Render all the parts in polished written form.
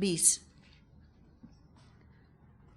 20।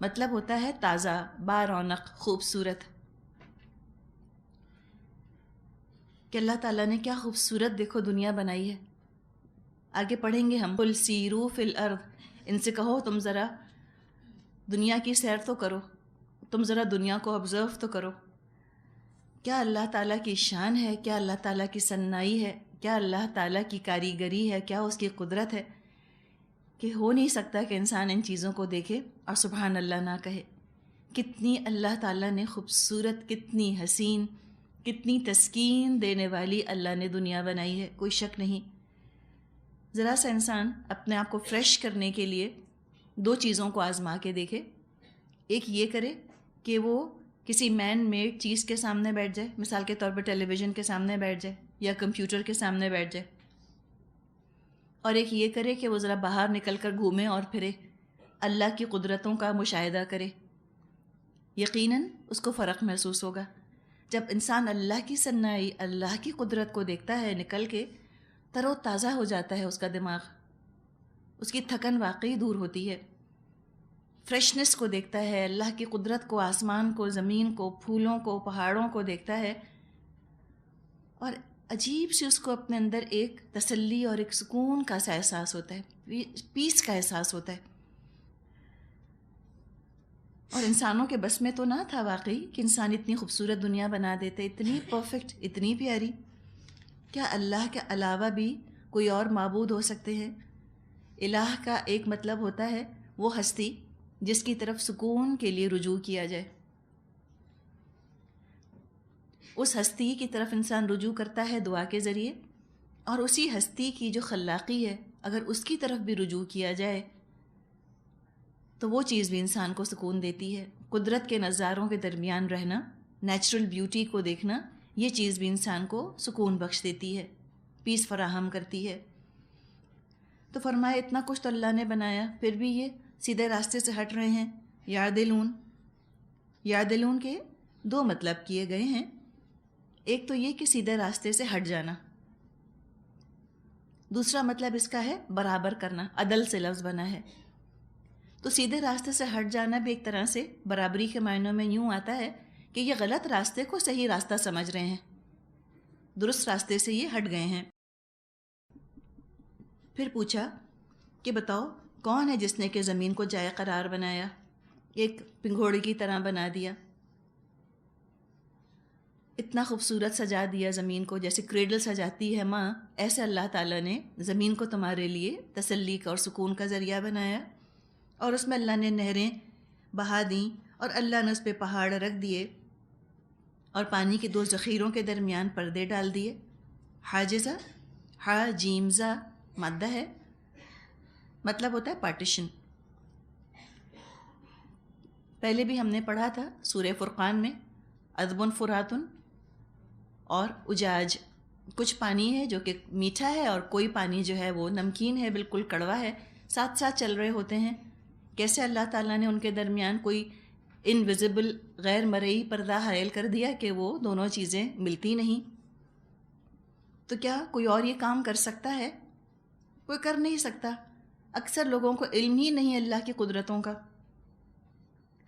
مطلب ہوتا ہے تازہ، بارونق، خوبصورت. کہ اللہ تعالیٰ نے کیا خوبصورت دیکھو دنیا بنائی ہے. آگے پڑھیں گے ہم. قل سیروا فی الارض، ان سے کہو تم ذرا دنیا کی سیر تو کرو، تم ذرا دنیا کو آبزرو تو کرو. کیا اللہ تعالیٰ کی شان ہے، کیا اللہ تعالیٰ کی صنائی ہے، کیا اللہ تعالیٰ کی کاریگری ہے، کیا اس کی قدرت ہے کہ ہو نہیں سکتا کہ انسان ان چیزوں کو دیکھے اور سبحان اللہ نہ کہے. کتنی اللہ تعالیٰ نے خوبصورت، کتنی حسین، کتنی تسکین دینے والی اللہ نے دنیا بنائی ہے، کوئی شک نہیں. ذرا سا انسان اپنے آپ کو فریش کرنے کے لیے دو چیزوں کو آزما کے دیکھے. ایک یہ کرے کہ وہ کسی مین میڈ چیز کے سامنے بیٹھ جائے، مثال کے طور پر ٹیلی ویژن کے سامنے بیٹھ جائے یا کمپیوٹر کے سامنے بیٹھ جائے. اور ایک یہ کرے کہ وہ ذرا باہر نکل کر گھومے اور پھرے، اللہ کی قدرتوں کا مشاہدہ کرے. یقیناً اس کو فرق محسوس ہوگا. جب انسان اللہ کی صنائی، اللہ کی قدرت کو دیکھتا ہے، نکل کے تر و تازہ ہو جاتا ہے اس کا دماغ، اس کی تھکن واقعی دور ہوتی ہے. فریشنس کو دیکھتا ہے، اللہ کی قدرت کو، آسمان کو، زمین کو، پھولوں کو، پہاڑوں کو دیکھتا ہے، اور عجیب سی اس کو اپنے اندر ایک تسلی اور ایک سکون کا سا احساس ہوتا ہے، پیس کا احساس ہوتا ہے. اور انسانوں کے بس میں تو نہ تھا واقعی کہ انسان اتنی خوبصورت دنیا بنا دیتے، اتنی پرفیکٹ، اتنی پیاری. کیا اللہ کے علاوہ بھی کوئی اور معبود ہو سکتے ہیں؟ الہ کا ایک مطلب ہوتا ہے وہ ہستی جس کی طرف سکون کے لیے رجوع کیا جائے. اس ہستی کی طرف انسان رجوع کرتا ہے دعا کے ذریعے، اور اسی ہستی کی جو خلاقی ہے اگر اس کی طرف بھی رجوع کیا جائے تو وہ چیز بھی انسان کو سکون دیتی ہے. قدرت کے نظاروں کے درمیان رہنا، نیچرل بیوٹی کو دیکھنا، یہ چیز بھی انسان کو سکون بخش دیتی ہے، پیس فراہم کرتی ہے. تو فرمایا اتنا کچھ تو اللہ نے بنایا، پھر بھی یہ سیدھے راستے سے ہٹ رہے ہیں. یعدلون، یعدلون کے دو مطلب کیے گئے ہیں. ایک تو یہ کہ سیدھے راستے سے ہٹ جانا، دوسرا مطلب اس کا ہے برابر کرنا، عدل سے لفظ بنا ہے. تو سیدھے راستے سے ہٹ جانا بھی ایک طرح سے برابری کے معنوں میں یوں آتا ہے کہ یہ غلط راستے کو صحیح راستہ سمجھ رہے ہیں، درست راستے سے یہ ہٹ گئے ہیں. پھر پوچھا کہ بتاؤ کون ہے جس نے کہ زمین کو جائے قرار بنایا، ایک پنگھوڑی کی طرح بنا دیا، اتنا خوبصورت سجا دیا زمین کو، جیسے کریڈل سجاتی ہے ماں، ایسے اللہ تعالیٰ نے زمین کو تمہارے لیے تسلی کا اور سکون کا ذریعہ بنایا. اور اس میں اللہ نے نہریں بہا دیں، اور اللہ نے اس پہ پہاڑ رکھ دیے، اور پانی کے دو ذخیروں کے درمیان پردے ڈال دیے. حاجزہ، ہا جیم زا مادہ ہے، مطلب ہوتا ہے پارٹیشن. پہلے بھی ہم نے پڑھا تھا سورہ فرقان میں، عذب فراتن اور اجاج، کچھ پانی ہے جو کہ میٹھا ہے اور کوئی پانی جو ہے وہ نمکین ہے، بالکل کڑوا ہے، ساتھ ساتھ چل رہے ہوتے ہیں. کیسے اللہ تعالیٰ نے ان کے درمیان کوئی انویزیبل غیر مرئی پردہ حائل کر دیا کہ وہ دونوں چیزیں ملتی نہیں. تو کیا کوئی اور یہ کام کر سکتا ہے؟ کوئی کر نہیں سکتا. اکثر لوگوں کو علم ہی نہیں اللہ کی قدرتوں کا.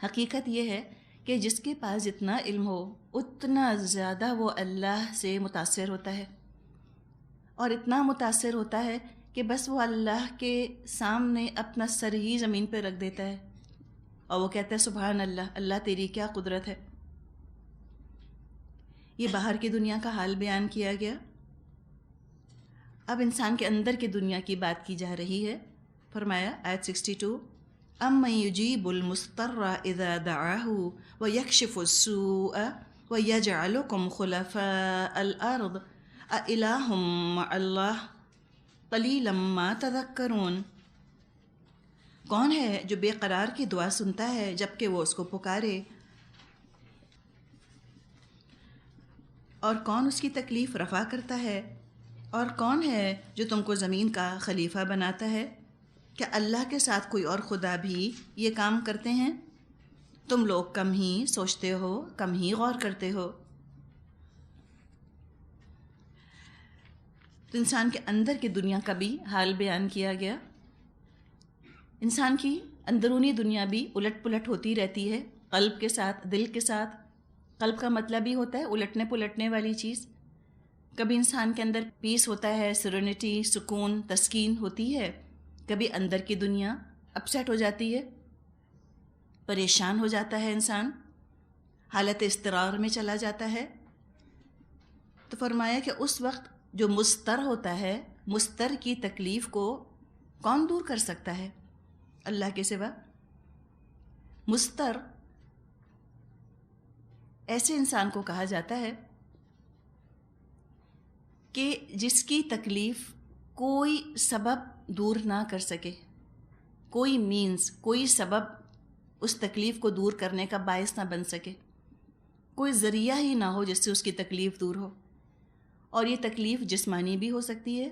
حقیقت یہ ہے کہ جس کے پاس جتنا علم ہو اتنا زیادہ وہ اللہ سے متاثر ہوتا ہے، اور اتنا متاثر ہوتا ہے کہ بس وہ اللہ کے سامنے اپنا سر ہی زمین پہ رکھ دیتا ہے اور وہ کہتا ہے سبحان اللہ، اللہ تیری کیا قدرت ہے. یہ باہر کی دنیا کا حال بیان کیا گیا. اب انسان کے اندر کی دنیا کی بات کی جا رہی ہے. فرمایا آیت 62، اَمَّن يُجِيبُ الْمُضْطَرَّ إِذَا دَعَاهُ وَيَكْشِفُ السُّوءَ وَيَجْعَلُكُمْ خُلَفَاءَ الْأَرْضِ أَإِلَٰهٌ مَّعَ اللَّهِ قَلِيلًا مَّا تَذَكَّرُونَ. کون ہے جو بے قرار کی دعا سنتا ہے جب کہ وہ اس کو پکارے، اور کون اس کی تکلیف رفع کرتا ہے، اور کون ہے جو تم کو زمین کا خلیفہ بناتا ہے؟ کیا اللہ کے ساتھ کوئی اور خدا بھی یہ کام کرتے ہیں؟ تم لوگ کم ہی سوچتے ہو، کم ہی غور کرتے ہو. تو انسان کے اندر کی دنیا کا بھی حال بیان کیا گیا. انسان کی اندرونی دنیا بھی الٹ پلٹ ہوتی رہتی ہے، قلب کے ساتھ، دل کے ساتھ۔ قلب کا مطلب ہی ہوتا ہے الٹنے پلٹنے والی چیز۔ کبھی انسان کے اندر پیس ہوتا ہے، سیرینٹی، سکون، تسکین ہوتی ہے، کبھی اندر کی دنیا اپسیٹ ہو جاتی ہے، پریشان ہو جاتا ہے انسان، حالت اضطرار میں چلا جاتا ہے۔ تو فرمایا کہ اس وقت جو مستر ہوتا ہے، مستر کی تکلیف کو کون دور کر سکتا ہے اللہ کے سوا؟ مستر ایسے انسان کو کہا جاتا ہے کہ جس کی تکلیف کوئی سبب دور نہ کر سکے، کوئی مینز، کوئی سبب اس تکلیف کو دور کرنے کا باعث نہ بن سکے، کوئی ذریعہ ہی نہ ہو جس سے اس کی تکلیف دور ہو۔ اور یہ تکلیف جسمانی بھی ہو سکتی ہے،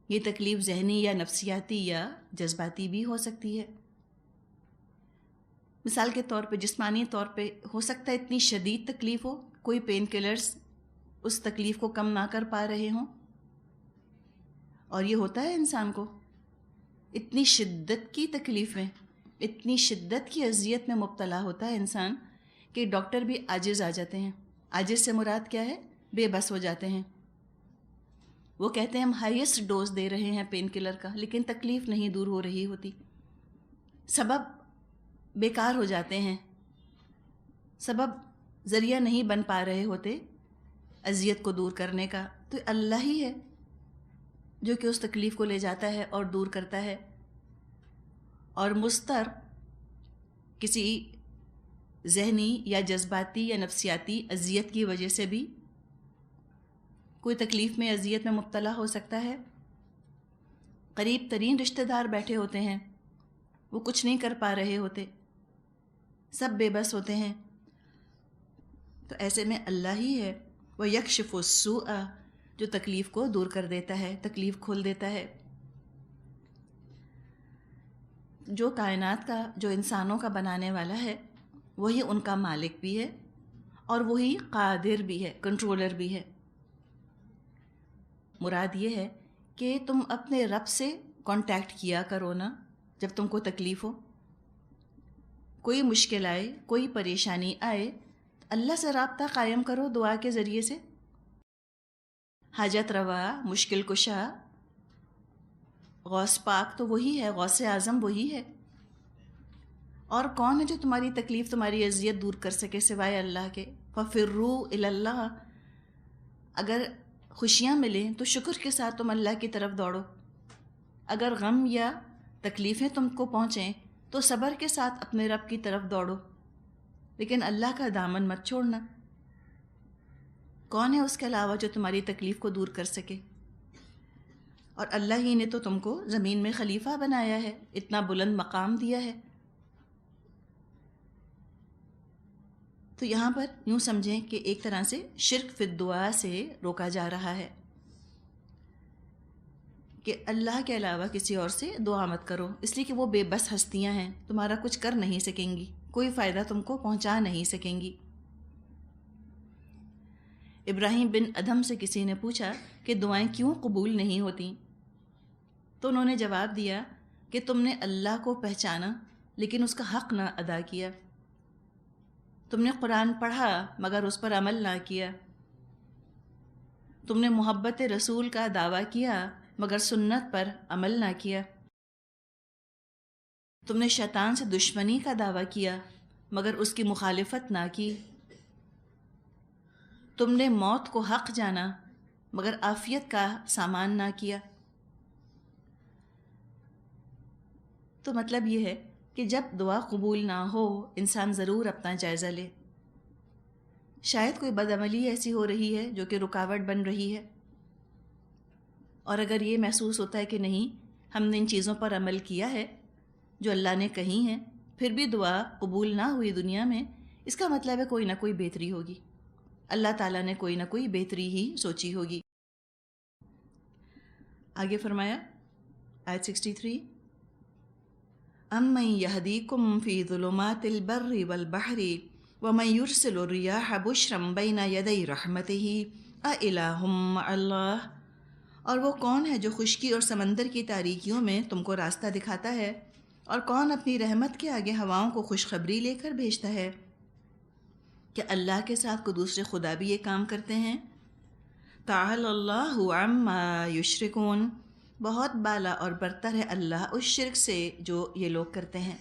یہ تکلیف ذہنی یا نفسیاتی یا جذباتی بھی ہو سکتی ہے۔ مثال کے طور پہ جسمانی طور پہ ہو سکتا ہے اتنی شدید تکلیف ہو، کوئی پین کلرز اس تکلیف کو کم نہ کر پا رہے ہوں، اور یہ ہوتا ہے انسان کو اتنی شدت کی تکلیف میں، اتنی شدت کی اذیت میں مبتلا ہوتا ہے انسان کہ ڈاکٹر بھی عاجز آ جاتے ہیں۔ عاجز سے مراد کیا ہے؟ بے بس ہو جاتے ہیں۔ وہ کہتے ہیں ہم ہائیسٹ ڈوز دے رہے ہیں پین کلر کا، لیکن تکلیف نہیں دور ہو رہی ہوتی، سبب بیکار ہو جاتے ہیں، سبب ذریعہ نہیں بن پا رہے ہوتے اذیت کو دور کرنے کا۔ تو اللہ ہی ہے جو کہ اس تکلیف کو لے جاتا ہے اور دور کرتا ہے۔ اور مستر کسی ذہنی یا جذباتی یا نفسیاتی اذیت کی وجہ سے بھی کوئی تکلیف میں، اذیت میں مبتلا ہو سکتا ہے۔ قریب ترین رشتہ دار بیٹھے ہوتے ہیں، وہ کچھ نہیں کر پا رہے ہوتے، سب بے بس ہوتے ہیں، تو ایسے میں اللہ ہی ہے وَيَكْشِفُ السُّوءَ جو تکلیف کو دور کر دیتا ہے، تکلیف کھول دیتا ہے۔ جو کائنات کا، جو انسانوں کا بنانے والا ہے، وہی ان کا مالک بھی ہے اور وہی قادر بھی ہے، کنٹرولر بھی ہے۔ مراد یہ ہے کہ تم اپنے رب سے کانٹیکٹ کیا کرو نا جب تم کو تکلیف ہو، کوئی مشکل آئے، کوئی پریشانی آئے، اللہ سے رابطہ قائم کرو دعا کے ذریعے سے۔ حاجت روا، مشکل کشا، غوث پاک تو وہی ہے، غوث اعظم وہی ہے۔ اور کون ہے جو تمہاری تکلیف، تمہاری اذیت دور کر سکے سوائے اللہ کے؟ فَفِرُّوا إِلَى اللَّهِ اگر خوشیاں ملیں تو شکر کے ساتھ تم اللہ کی طرف دوڑو، اگر غم یا تکلیفیں تم کو پہنچیں تو صبر کے ساتھ اپنے رب کی طرف دوڑو، لیکن اللہ کا دامن مت چھوڑنا۔ کون ہے اس کے علاوہ جو تمہاری تکلیف کو دور کر سکے؟ اور اللہ ہی نے تو تم کو زمین میں خلیفہ بنایا ہے، اتنا بلند مقام دیا ہے۔ تو یہاں پر یوں سمجھیں کہ ایک طرح سے شرک فی الدعا سے روکا جا رہا ہے کہ اللہ کے علاوہ کسی اور سے دعا مت کرو، اس لیے کہ وہ بے بس ہستیاں ہیں، تمہارا کچھ کر نہیں سکیں گی، کوئی فائدہ تم کو پہنچا نہیں سکیں گی۔ ابراہیم بن ادھم سے کسی نے پوچھا کہ دعائیں کیوں قبول نہیں ہوتیں؟ تو انہوں نے جواب دیا کہ تم نے اللہ کو پہچانا لیکن اس کا حق نہ ادا کیا، تم نے قرآن پڑھا مگر اس پر عمل نہ کیا، تم نے محبت رسول کا دعویٰ کیا مگر سنت پر عمل نہ کیا، تم نے شیطان سے دشمنی کا دعویٰ کیا مگر اس کی مخالفت نہ کی، تم نے موت کو حق جانا مگر عافیت کا سامان نہ کیا۔ تو مطلب یہ ہے کہ جب دعا قبول نہ ہو انسان ضرور اپنا جائزہ لے، شاید کوئی بدعملی ایسی ہو رہی ہے جو کہ رکاوٹ بن رہی ہے، اور اگر یہ محسوس ہوتا ہے کہ نہیں ہم نے ان چیزوں پر عمل کیا ہے جو اللہ نے کہی ہیں، پھر بھی دعا قبول نہ ہوئی دنیا میں، اس کا مطلب ہے کوئی نہ کوئی بہتری ہوگی، اللہ تعالیٰ نے کوئی نہ کوئی بہتری ہی سوچی ہوگی۔ آگے فرمایا آیت 63 أَمَّن يَهْدِيكُمْ فِي ظُلُمَاتِ الْبَرِّ وَالْبَحْرِ وَمَن يُرْسِلُ الرِّيَاحَ بُشْرًا بَيْنَ يَدَيْ رَحْمَتِهِ أَإِلَٰهٌ مَّعَ اللَّهِ اور وہ کون ہے جو خشکی اور سمندر کی تاریکیوں میں تم کو راستہ دکھاتا ہے اور کون اپنی رحمت کے آگے ہواؤں کو خوشخبری لے کر بھیجتا ہے؟ کہ اللہ کے ساتھ کوئی دوسرے خدا بھی یہ کام کرتے ہیں؟ تعالی اللہ عما یشرکون، بہت بالا اور برتر ہے اللہ اس شرک سے جو یہ لوگ کرتے ہیں۔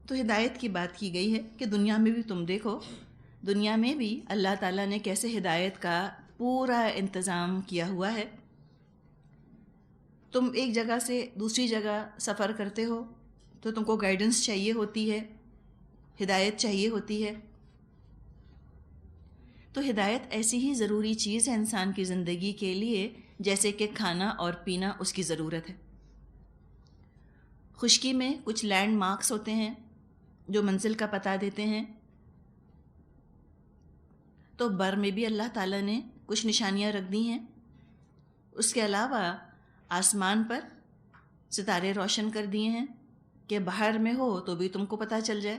تو ہدایت کی بات کی گئی ہے کہ دنیا میں بھی تم دیکھو، دنیا میں بھی اللہ تعالیٰ نے کیسے ہدایت کا پورا انتظام کیا ہوا ہے۔ تم ایک جگہ سے دوسری جگہ سفر کرتے ہو تو تم کو گائیڈنس چاہیے ہوتی ہے، ہدایت چاہیے ہوتی ہے۔ تو ہدایت ایسی ہی ضروری چیز ہے انسان کی زندگی کے لیے جیسے کہ کھانا اور پینا اس کی ضرورت ہے۔ خشکی میں کچھ لینڈ مارکس ہوتے ہیں جو منزل کا پتہ دیتے ہیں، تو بر میں بھی اللہ تعالیٰ نے کچھ نشانیاں رکھ دی ہیں۔ اس کے علاوہ آسمان پر ستارے روشن کر دیے ہیں کہ باہر میں ہو تو بھی تم کو پتہ چل جائے۔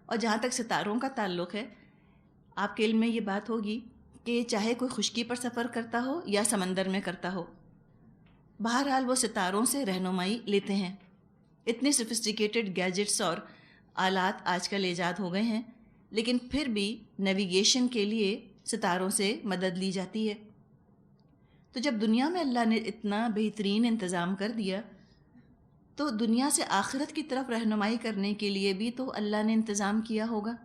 اور جہاں تک ستاروں کا تعلق ہے، آپ کے علم میں یہ بات ہوگی کہ چاہے کوئی خشکی پر سفر کرتا ہو یا سمندر میں کرتا ہو، بہرحال وہ ستاروں سے رہنمائی لیتے ہیں۔ اتنے سفسٹیکیٹڈ گیجٹس اور آلات آج کل ایجاد ہو گئے ہیں، لیکن پھر بھی نیویگیشن کے لیے ستاروں سے مدد لی جاتی ہے۔ تو جب دنیا میں اللہ نے اتنا بہترین انتظام کر دیا، تو دنیا سے آخرت کی طرف رہنمائی کرنے کے لیے بھی تو اللہ نے انتظام کیا ہوگا۔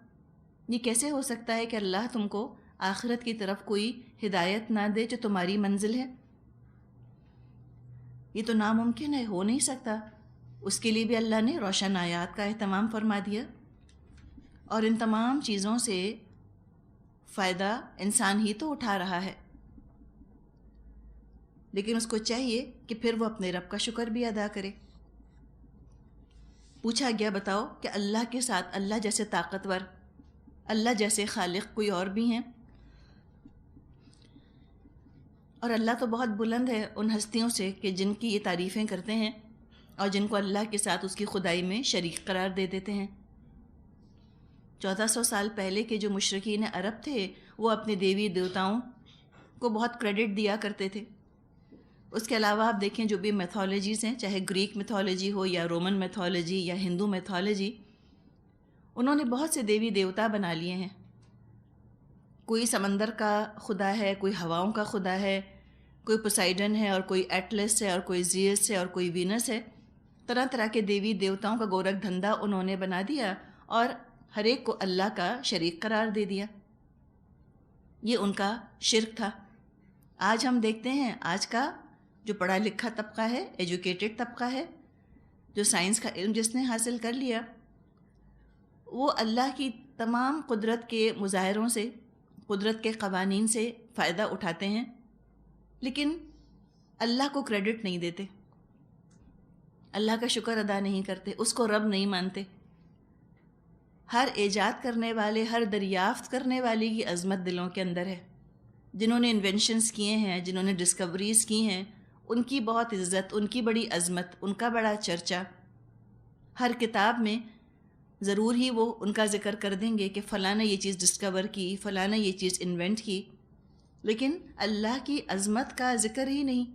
یہ کیسے ہو سکتا ہے کہ اللہ تم کو آخرت کی طرف کوئی ہدایت نہ دے جو تمہاری منزل ہے؟ یہ تو ناممکن ہے، ہو نہیں سکتا۔ اس کے لیے بھی اللہ نے روشن آیات کا اہتمام فرما دیا، اور ان تمام چیزوں سے فائدہ انسان ہی تو اٹھا رہا ہے، لیکن اس کو چاہیے کہ پھر وہ اپنے رب کا شکر بھی ادا کرے۔ پوچھا گیا بتاؤ کہ اللہ کے ساتھ اللہ جیسے طاقتور، اللہ جیسے خالق کوئی اور بھی ہیں؟ اور اللہ تو بہت بلند ہے ان ہستیوں سے کہ جن کی یہ تعریفیں کرتے ہیں اور جن کو اللہ کے ساتھ اس کی خدائی میں شریک قرار دے دیتے ہیں۔ 1400 سال پہلے کے جو مشرکین عرب تھے وہ اپنے دیوی دیوتاؤں کو بہت کریڈٹ دیا کرتے تھے۔ اس کے علاوہ آپ دیکھیں جو بھی میتھولوجیز ہیں، چاہے گریک میتھولوجی ہو یا رومن میتھولوجی یا ہندو میتھولوجی، انہوں نے بہت سے دیوی دیوتا بنا لیے ہیں۔ کوئی سمندر کا خدا ہے، کوئی ہواؤں کا خدا ہے، کوئی پوسائیڈن ہے، اور کوئی ایٹلس ہے، اور کوئی زیوس ہے، اور کوئی وینس ہے۔ طرح طرح کے دیوی دیوتاؤں کا گورکھ دھندا انہوں نے بنا دیا اور ہر ایک کو اللہ کا شریک قرار دے دیا۔ یہ ان کا شرک تھا۔ آج ہم دیکھتے ہیں آج کا جو پڑھا لکھا طبقہ ہے، ایجوکیٹڈ طبقہ ہے، جو سائنس کا علم جس نے حاصل کر لیا، وہ اللہ کی تمام قدرت کے مظاہروں سے، قدرت کے قوانین سے فائدہ اٹھاتے ہیں، لیکن اللہ کو کریڈٹ نہیں دیتے، اللہ کا شکر ادا نہیں کرتے، اس کو رب نہیں مانتے۔ ہر ایجاد کرنے والے، ہر دریافت کرنے والے کی عظمت دلوں کے اندر ہے۔ جنہوں نے انوینشنز کیے ہیں، جنہوں نے ڈسکوریز کی ہیں، ان کی بہت عزت، ان کی بڑی عظمت، ان کا بڑا چرچا۔ ہر کتاب میں ضرور ہی وہ ان کا ذکر کر دیں گے کہ فلاں نے یہ چیز ڈسکور کی، فلاں نے یہ چیز انوینٹ کی، لیکن اللہ کی عظمت کا ذکر ہی نہیں،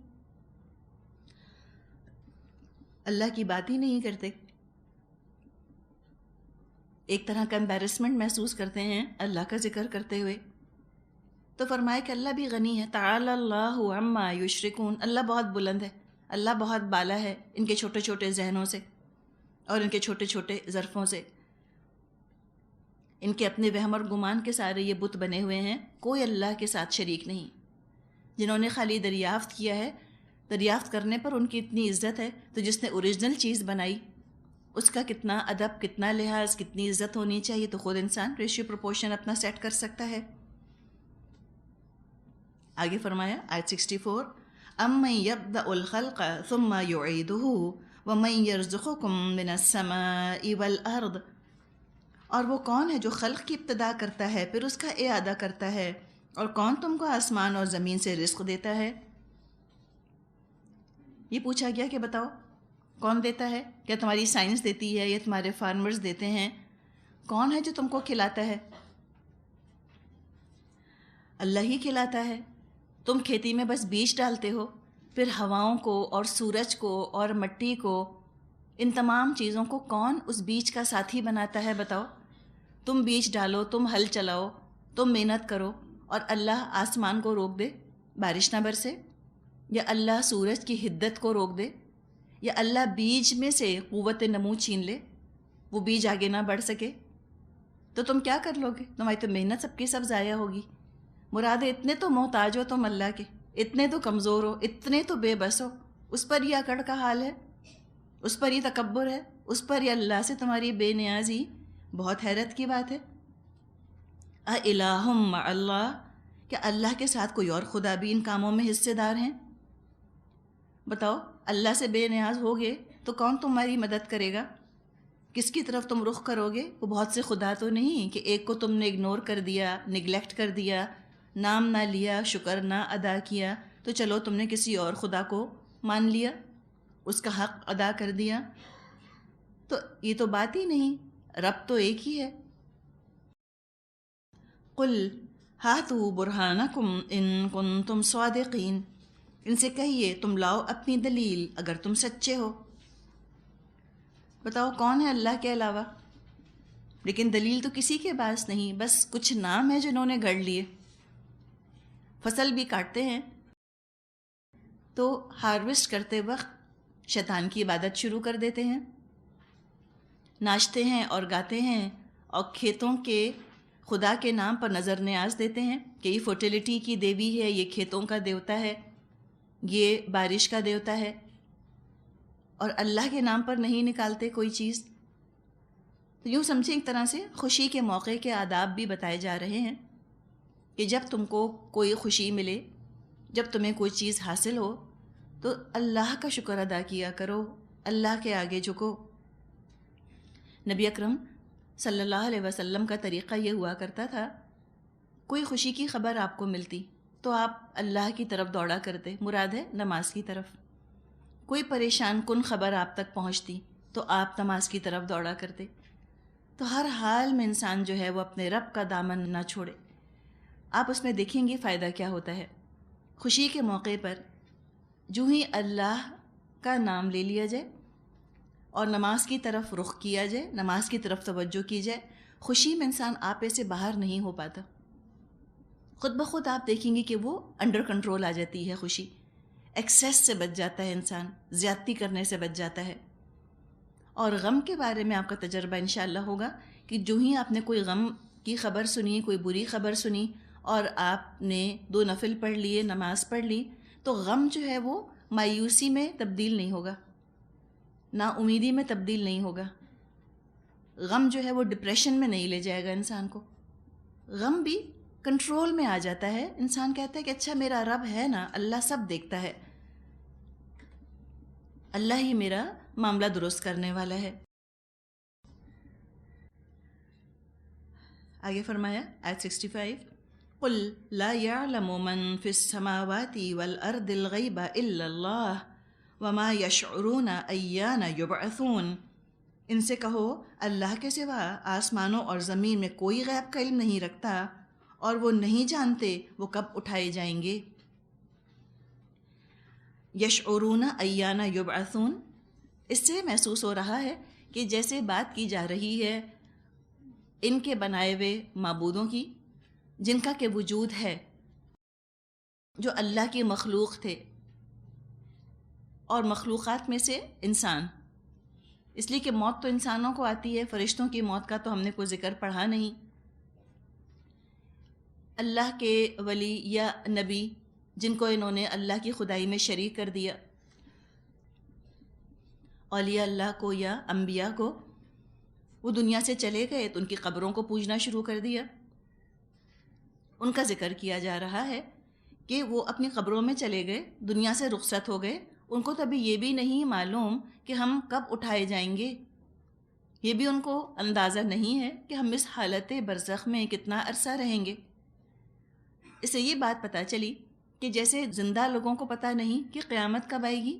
اللہ کی بات ہی نہیں کرتے۔ ایک طرح کا امبیرسمنٹ محسوس کرتے ہیں اللہ کا ذکر کرتے ہوئے۔ تو فرمایا کہ اللہ بھی غنی ہے، تعالی اللہ عما یشرکون، اللہ بہت بلند ہے، اللہ بہت بالا ہے ان کے چھوٹے چھوٹے ذہنوں سے اور ان کے چھوٹے چھوٹے ظرفوں سے۔ ان کے اپنے وہم اور گمان کے سارے یہ بت بنے ہوئے ہیں، کوئی اللہ کے ساتھ شریک نہیں۔ جنہوں نے خالی دریافت کیا ہے، دریافت کرنے پر ان کی اتنی عزت ہے، تو جس نے اوریجنل چیز بنائی اس کا کتنا ادب، کتنا لحاظ، کتنی عزت ہونی چاہیے، تو خود انسان ریشیو پروپورشن اپنا سیٹ کر سکتا ہے۔ آگے فرمایا آیت 64، أَمَّن يَبْدَأُ الْخَلْقَ ثُمَّ يُعِيدُهُ وَمَن يَرْزُقُكُم مِّنَ السَّمَاءِ وَالْأَرْضِ، اور وہ کون ہے جو خلق کی ابتدا کرتا ہے پھر اس کا اعادہ کرتا ہے، اور کون تم کو آسمان اور زمین سے رزق دیتا ہے؟ یہ پوچھا گیا کہ بتاؤ کون دیتا ہے؟ کیا تمہاری سائنس دیتی ہے یا تمہارے فارمرز دیتے ہیں؟ کون ہے جو تم کو کھلاتا ہے؟ اللہ ہی کھلاتا ہے۔ تم کھیتی میں بس بیج ڈالتے ہو، پھر ہواؤں کو اور سورج کو اور مٹی کو، ان تمام چیزوں کو کون اس بیج کا ساتھی بناتا ہے بتاؤ؟ تم بیج ڈالو، تم ہل چلاؤ، تم محنت کرو، اور اللہ آسمان کو روک دے بارش نہ برسے، یا اللہ سورج کی حدت کو روک دے، یا اللہ بیج میں سے قوت نمو چھین لے، وہ بیج آگے نہ بڑھ سکے، تو تم کیا کر لو گے؟ تمہاری تو محنت سب کی سب ضائع ہوگی۔ مراد ہے اتنے تو محتاج ہو تم اللہ کے، اتنے تو کمزور ہو، اتنے تو بے بس ہو، اس پر یہ اکڑ کا حال ہے، اس پر یہ تکبر ہے، اس پر یہ اللہ سے تمہاری بے نیازی، بہت حیرت کی بات ہے۔ اَإِلَٰهٌ مَّعَ اللَّهِ، کیا اللہ کے ساتھ کوئی اور خدا بھی ان کاموں میں حصے دار ہیں؟ بتاؤ، اللہ سے بے نیاز ہوگے تو کون تمہاری مدد کرے گا؟ کس کی طرف تم رخ کرو گے؟ وہ بہت سے خدا تو نہیں کہ ایک کو تم نے اگنور کر دیا، نگلیکٹ کر دیا، نام نہ لیا، شکر نہ ادا کیا، تو چلو تم نے کسی اور خدا کو مان لیا، اس کا حق ادا کر دیا۔ تو یہ تو بات ہی نہیں، رب تو ایک ہی ہے۔ قل ہاتوا برہانکم ان کنتم صادقین، ان سے کہیے تم لاؤ اپنی دلیل اگر تم سچے ہو۔ بتاؤ کون ہے اللہ کے علاوہ؟ لیکن دلیل تو کسی کے پاس نہیں، بس کچھ نام ہیں جنہوں نے گڑھ لیے۔ فصل بھی کاٹتے ہیں تو ہارویسٹ کرتے وقت شیطان کی عبادت شروع کر دیتے ہیں، ناچتے ہیں اور گاتے ہیں، اور کھیتوں کے خدا کے نام پر نظر نیاز دیتے ہیں کہ یہ فرٹیلیٹی کی دیوی ہے، یہ کھیتوں کا دیوتا ہے، یہ بارش کا دیوتا ہے، اور اللہ کے نام پر نہیں نکالتے کوئی چیز۔ تو یوں سمجھیں ایک طرح سے خوشی کے موقع کے آداب بھی بتائے جا رہے ہیں کہ جب تم کو کوئی خوشی ملے، جب تمہیں کوئی چیز حاصل ہو، تو اللہ کا شکر ادا کیا کرو، اللہ کے آگے جھکو۔ نبی اکرم صلی اللہ علیہ وسلم کا طریقہ یہ ہوا کرتا تھا، کوئی خوشی کی خبر آپ کو ملتی تو آپ اللہ کی طرف دوڑا کرتے، مراد ہے نماز کی طرف۔ کوئی پریشان کن خبر آپ تک پہنچتی تو آپ نماز کی طرف دوڑا کرتے۔ تو ہر حال میں انسان جو ہے وہ اپنے رب کا دامن نہ چھوڑے۔ آپ اس میں دیکھیں گے فائدہ کیا ہوتا ہے۔ خوشی کے موقع پر جو ہی اللہ کا نام لے لیا جائے اور نماز کی طرف رخ کیا جائے، نماز کی طرف توجہ کی جائے، خوشی میں انسان آپے سے باہر نہیں ہو پاتا۔ خود بخود آپ دیکھیں گے کہ وہ انڈر کنٹرول آ جاتی ہے خوشی، ایکسیس سے بچ جاتا ہے انسان، زیادتی کرنے سے بچ جاتا ہے۔ اور غم کے بارے میں آپ کا تجربہ انشاءاللہ ہوگا کہ جو ہی آپ نے کوئی غم کی خبر سنی، کوئی بری خبر سنی، اور آپ نے 2 نفل پڑھ لیے، نماز پڑھ لی، تو غم جو ہے وہ مایوسی میں تبدیل نہیں ہوگا، نا امیدی میں تبدیل نہیں ہوگا، غم جو ہے وہ ڈپریشن میں نہیں لے جائے گا انسان کو۔ غم بھی کنٹرول میں آ جاتا ہے، انسان کہتا ہے کہ اچھا میرا رب ہے نا، اللہ سب دیکھتا ہے، اللہ ہی میرا معاملہ درست کرنے والا ہے۔ آگے فرمایا آیت 65، قل لا يعلم من في السماوات والارض الغیب الا اللہ وما يشعرون ایان یبعثون، ان سے کہو اللہ کے سوا آسمانوں اور زمین میں کوئی غیب کا علم نہیں رکھتا، اور وہ نہیں جانتے وہ کب اٹھائے جائیں گے۔ یشعرون ایان یبعثون، اس سے محسوس ہو رہا ہے کہ جیسے بات کی جا رہی ہے ان کے بنائے ہوئے معبودوں کی، جن کا کہ وجود ہے، جو اللہ کی مخلوق تھے، اور مخلوقات میں سے انسان، اس لیے کہ موت تو انسانوں کو آتی ہے، فرشتوں کی موت کا تو ہم نے کوئی ذکر پڑھا نہیں۔ اللہ کے ولی یا نبی جن کو انہوں نے اللہ کی خدائی میں شریک کر دیا، اولیاء اللہ کو یا انبیاء کو، وہ دنیا سے چلے گئے تو ان کی قبروں کو پوجنا شروع کر دیا۔ ان کا ذکر کیا جا رہا ہے کہ وہ اپنی قبروں میں چلے گئے، دنیا سے رخصت ہو گئے، ان کو تو ابھی یہ بھی نہیں معلوم کہ ہم کب اٹھائے جائیں گے، یہ بھی ان کو اندازہ نہیں ہے کہ ہم اس حالت برزخ میں کتنا عرصہ رہیں گے۔ اس سے یہ بات پتہ چلی کہ جیسے زندہ لوگوں کو پتہ نہیں کہ قیامت کب آئے گی،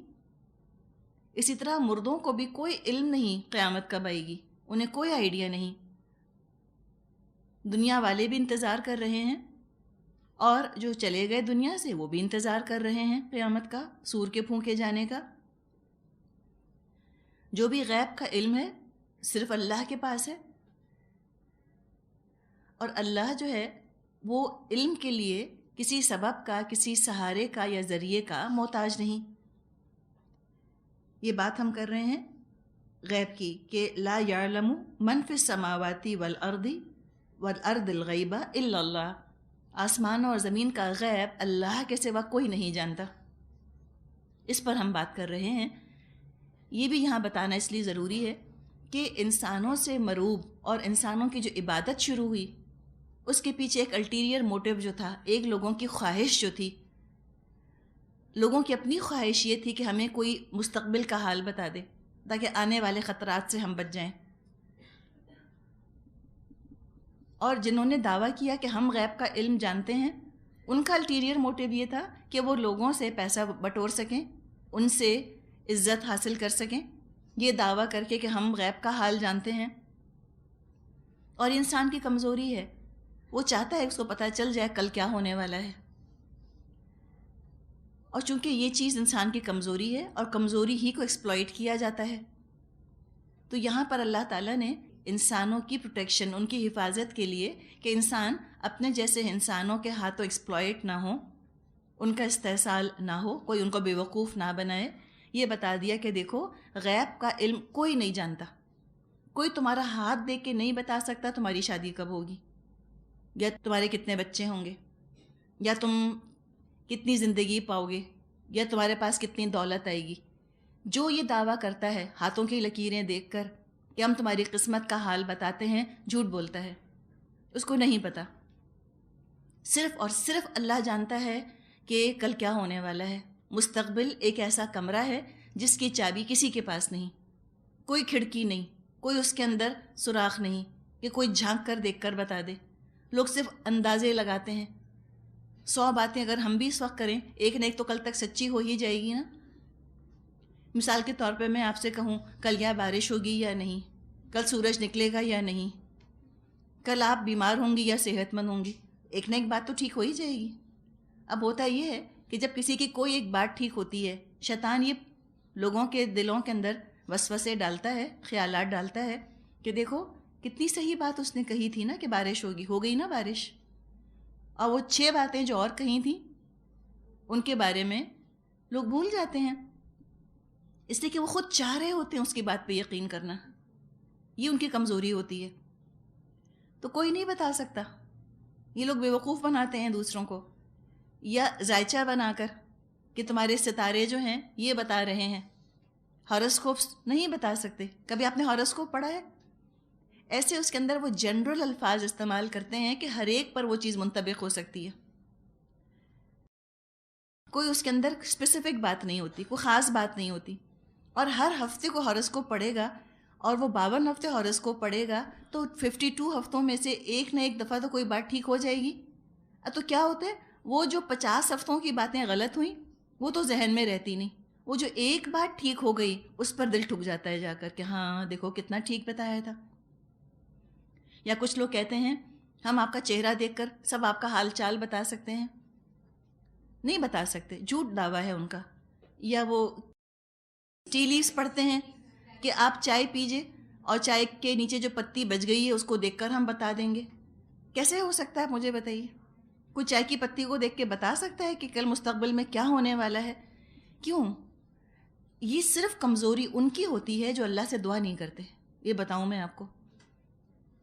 اسی طرح مردوں کو بھی کوئی علم نہیں قیامت کب آئے گی، انہیں کوئی آئیڈیا نہیں۔ دنیا والے بھی انتظار کر رہے ہیں اور جو چلے گئے دنیا سے وہ بھی انتظار کر رہے ہیں قیامت کا، سور کے پھونکے جانے کا۔ جو بھی غیب کا علم ہے صرف اللہ کے پاس ہے، اور اللہ جو ہے وہ علم کے لیے کسی سبب کا، کسی سہارے کا یا ذریعے کا محتاج نہیں۔ یہ بات ہم کر رہے ہیں غیب کی کہ لا یعلم من فی السماوات والارض الغیب الا اللہ، آسمان اور زمین کا غیب اللہ کے سوا کوئی نہیں جانتا۔ اس پر ہم بات کر رہے ہیں۔ یہ بھی یہاں بتانا اس لیے ضروری ہے کہ انسانوں سے مروب اور انسانوں کی جو عبادت شروع ہوئی اس کے پیچھے ایک الٹیریئر موٹیو جو تھا، ایک لوگوں کی خواہش جو تھی، لوگوں کی اپنی خواہش یہ تھی کہ ہمیں کوئی مستقبل کا حال بتا دے تاکہ آنے والے خطرات سے ہم بچ جائیں۔ اور جنہوں نے دعویٰ کیا کہ ہم غیب کا علم جانتے ہیں، ان کا الٹیریئر موٹیو یہ تھا کہ وہ لوگوں سے پیسہ بٹور سکیں، ان سے عزت حاصل کر سکیں، یہ دعویٰ کر کے کہ ہم غیب کا حال جانتے ہیں۔ اور انسان کی کمزوری ہے، وہ چاہتا ہے اس کو پتہ چل جائے کل کیا ہونے والا ہے، اور چونکہ یہ چیز انسان کی کمزوری ہے اور کمزوری ہی کو ایکسپلائٹ کیا جاتا ہے، تو یہاں پر اللہ تعالیٰ نے انسانوں کی پروٹیکشن، ان کی حفاظت کے لیے کہ انسان اپنے جیسے انسانوں کے ہاتھوں ایکسپلائٹ نہ ہوں، ان کا استحصال نہ ہو، کوئی ان کو بیوقوف نہ بنائے، یہ بتا دیا کہ دیکھو غیب کا علم کوئی نہیں جانتا، کوئی تمہارا ہاتھ دیکھ کے نہیں بتا سکتا تمہاری شادی کب ہوگی، یا تمہارے کتنے بچے ہوں گے، یا تم کتنی زندگی پاؤ گے، یا تمہارے پاس کتنی دولت آئے گی۔ جو یہ دعویٰ کرتا ہے ہاتھوں کی لکیریں دیکھ کر کہ ہم تمہاری قسمت کا حال بتاتے ہیں، جھوٹ بولتا ہے، اس کو نہیں پتا۔ صرف اور صرف اللہ جانتا ہے کہ کل کیا ہونے والا ہے۔ مستقبل ایک ایسا کمرہ ہے جس کی چابی کسی کے پاس نہیں، کوئی کھڑکی نہیں، کوئی اس کے اندر سوراخ نہیں کہ کوئی جھانک کر دیکھ کر بتا دے۔ لوگ صرف اندازے لگاتے ہیں۔ 100 باتیں اگر ہم بھی اس وقت کریں، ایک نہ ایک تو کل تک سچی ہو ہی جائے گی نا۔ مثال کے طور پہ میں آپ سے کہوں کل یا بارش ہوگی یا نہیں، کل سورج نکلے گا یا نہیں، کل آپ بیمار ہوں گی یا صحت مند ہوں گی، ایک نہ ایک بات تو ٹھیک ہو ہی جائے گی۔ اب ہوتا یہ ہے کہ جب کسی کی کوئی ایک بات ٹھیک ہوتی ہے، شیطان یہ لوگوں کے دلوں کے اندر وسوسے ڈالتا ہے، خیالات ڈالتا ہے کہ دیکھو کتنی صحیح بات اس نے کہی تھی نا کہ بارش ہوگی، ہو گئی نا بارش۔ اور وہ 6 باتیں جو اور کہی تھیں ان کے بارے میں لوگ بھول جاتے ہیں، اس لیے کہ وہ خود چاہ رہے ہوتے ہیں اس کی بات پہ یقین کرنا، یہ ان کی کمزوری ہوتی ہے۔ تو کوئی نہیں بتا سکتا، یہ لوگ بیوقوف بناتے ہیں دوسروں کو، یا ذائچہ بنا کر کہ تمہارے ستارے جو ہیں یہ بتا رہے ہیں۔ ہاروسکوپس نہیں بتا سکتے۔ کبھی آپ نے ہاروسکوپ پڑھا ہے؟ ایسے اس کے اندر وہ جنرل الفاظ استعمال کرتے ہیں کہ ہر ایک پر وہ چیز منطبق ہو سکتی ہے، کوئی اس کے اندر اسپیسیفک بات نہیں ہوتی، کوئی خاص بات نہیں ہوتی۔ اور ہر ہفتے کو ہاروسکوپ پڑھے گا، اور وہ 52 ہفتے ہاروسکوپ پڑھے گا تو 52 ہفتوں میں سے ایک نہ ایک دفعہ تو کوئی بات ٹھیک ہو جائے گی۔ تو کیا ہوتا ہے، وہ جو 50 ہفتوں کی باتیں غلط ہوئیں وہ تو ذہن میں رہتی نہیں، وہ جو ایک بات ٹھیک ہو گئی اس پر دل ٹھک جاتا ہے جا کر کہ ہاں دیکھو کتنا ٹھیک بتایا تھا۔ یا کچھ لوگ کہتے ہیں ہم آپ کا چہرہ دیکھ کر سب آپ کا حال چال بتا سکتے ہیں، نہیں بتا سکتے، جھوٹ دعویٰ ہے ان کا۔ یا وہ ٹی لیوز پڑھتے ہیں کہ آپ چائے پیجئے اور چائے کے نیچے جو پتی بچ گئی ہے اس کو دیکھ کر ہم بتا دیں گے۔ کیسے ہو سکتا ہے مجھے بتائیے؟ کوئی چائے کی پتی کو دیکھ کے بتا سکتا ہے کہ کل مستقبل میں کیا ہونے والا ہے؟ کیوں؟ یہ صرف کمزوری ان کی ہوتی ہے جو اللہ سے دعا نہیں کرتے۔ یہ بتاؤں میں آپ کو،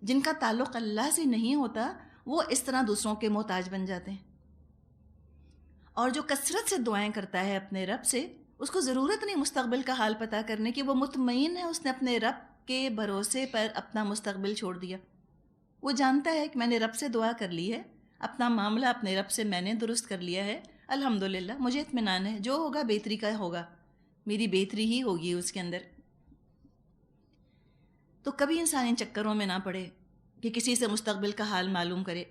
جن کا تعلق اللہ سے نہیں ہوتا وہ اس طرح دوسروں کے محتاج بن جاتے ہیں، اور جو کثرت سے دعائیں کرتا ہے اپنے رب سے، اس کو ضرورت نہیں مستقبل کا حال پتہ کرنے کی، وہ مطمئن ہے اس نے اپنے رب کے بھروسے پر اپنا مستقبل چھوڑ دیا۔ وہ جانتا ہے کہ میں نے رب سے دعا کر لی ہے، اپنا معاملہ اپنے رب سے میں نے درست کر لیا ہے، الحمدللہ مجھے اطمینان ہے، جو ہوگا بہتری کا ہوگا، میری بہتری ہی ہوگی اس کے اندر۔ تو کبھی انسان ان چکروں میں نہ پڑے کہ کسی سے مستقبل کا حال معلوم کرے۔